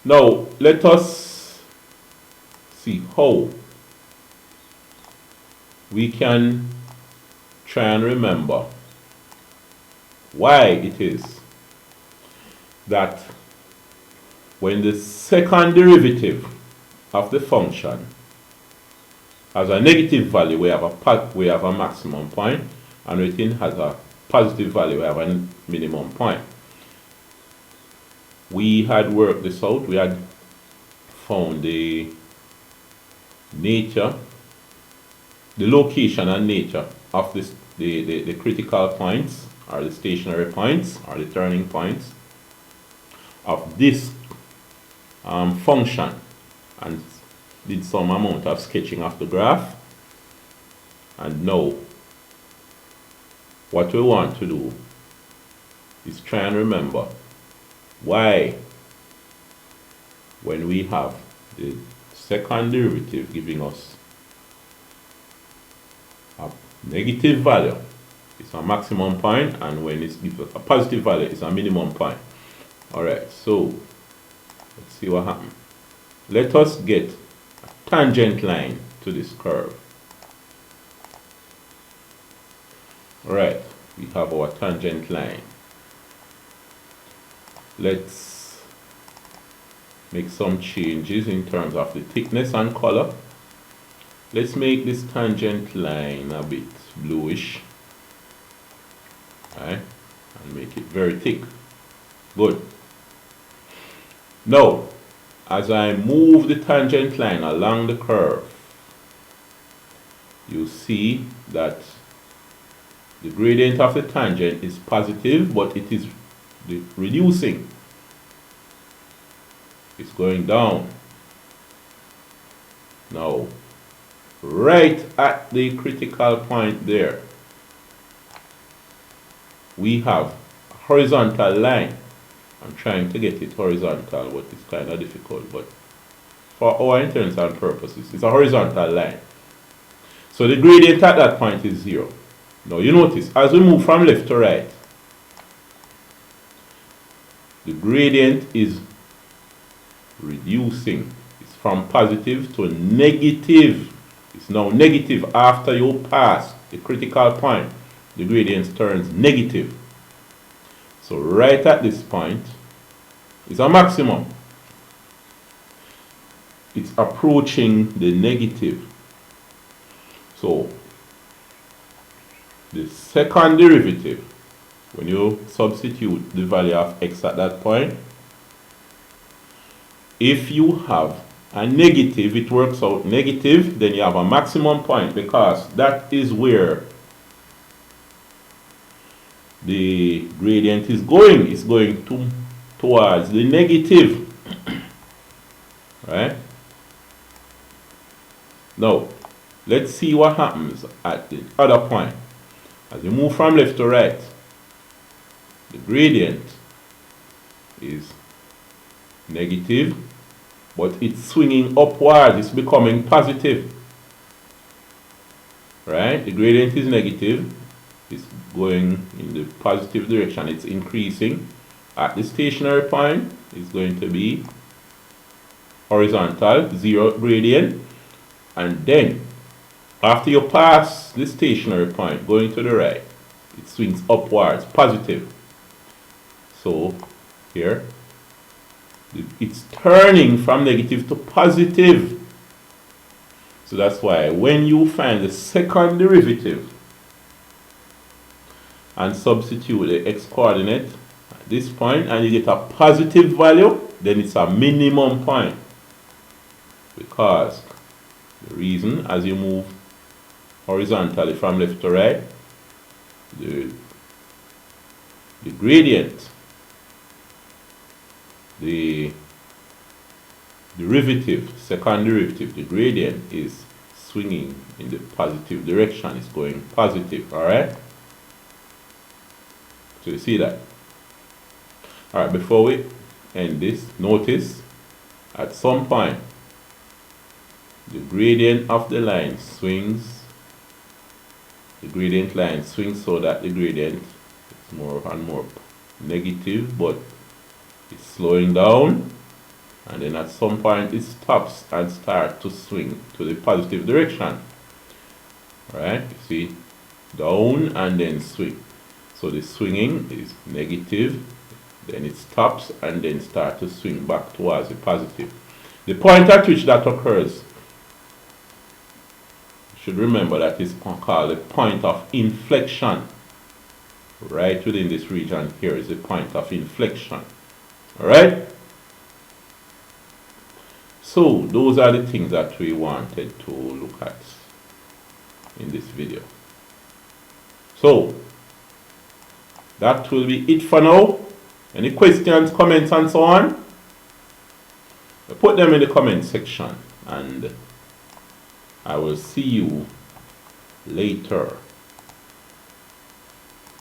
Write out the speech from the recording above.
Now let us see how we can try and remember why it is that when the second derivative of the function has a negative value, we have a maximum point, and when it has a positive value, we have a minimum point. We had worked this out. We had found the nature, the location and nature of this, the critical points or the stationary points or the turning points of this function, and did some amount of sketching of the graph. And now what we want to do is try and remember why, when we have the second derivative giving us a negative value, it's a maximum point, and when it gives us a positive value, it's a minimum point. Alright, so let's see what happens. Let us get a tangent line to this curve. Alright, we have our tangent line. Let's make some changes in terms of the thickness and color. Let's make this tangent line a bit bluish. Alright, and make it very thick. Good. Now, as I move the tangent line along the curve, you see that the gradient of the tangent is positive, but it is reducing. It's going down. Now, right at the critical point there, we have a horizontal line. I'm trying to get it horizontal, but it's kind of difficult. But for our intents and purposes, it's a horizontal line. So the gradient at that point is 0. Now you notice, as we move from left to right, the gradient is reducing. It's from positive to negative. It's now negative after you pass the critical point. The gradient turns negative. So right at this point is a maximum. It's approaching the negative. So the second derivative, when you substitute the value of x at that point, if you have a negative, it works out negative, then you have a maximum point, because that is where the gradient is going. It's going towards the negative. Right? Now, let's see what happens at the other point. As you move from left to right, the gradient is negative, but it's swinging upwards. It's becoming positive. Right? The gradient is negative. It's going in the positive direction. It's increasing. At the stationary point, it's going to be horizontal, 0 gradient. And then, after you pass the stationary point, going to the right, it swings upwards, positive. So, here, it's turning from negative to positive. So that's why when you find the second derivative and substitute the x coordinate at this point and you get a positive value, then it's a minimum point. Because the reason, as you move horizontally from left to right, the gradient, the derivative, second derivative, the gradient is swinging in the positive direction. It's going positive, alright? So you see that? Alright, before we end this, notice at some point the gradient of the line swings, the gradient line swings so that the gradient is more and more negative, but it's slowing down, and then at some point it stops and starts to swing to the positive direction. Right? You see, down and then swing. So the swinging is negative, then it stops and then starts to swing back towards the positive. The point at which that occurs, you should remember that is called the point of inflection. Right within this region here is the point of inflection. Alright? So those are the things that we wanted to look at in this video. So that will be it for now. Any questions, comments and so on? Put them in the comment section and I will see you later.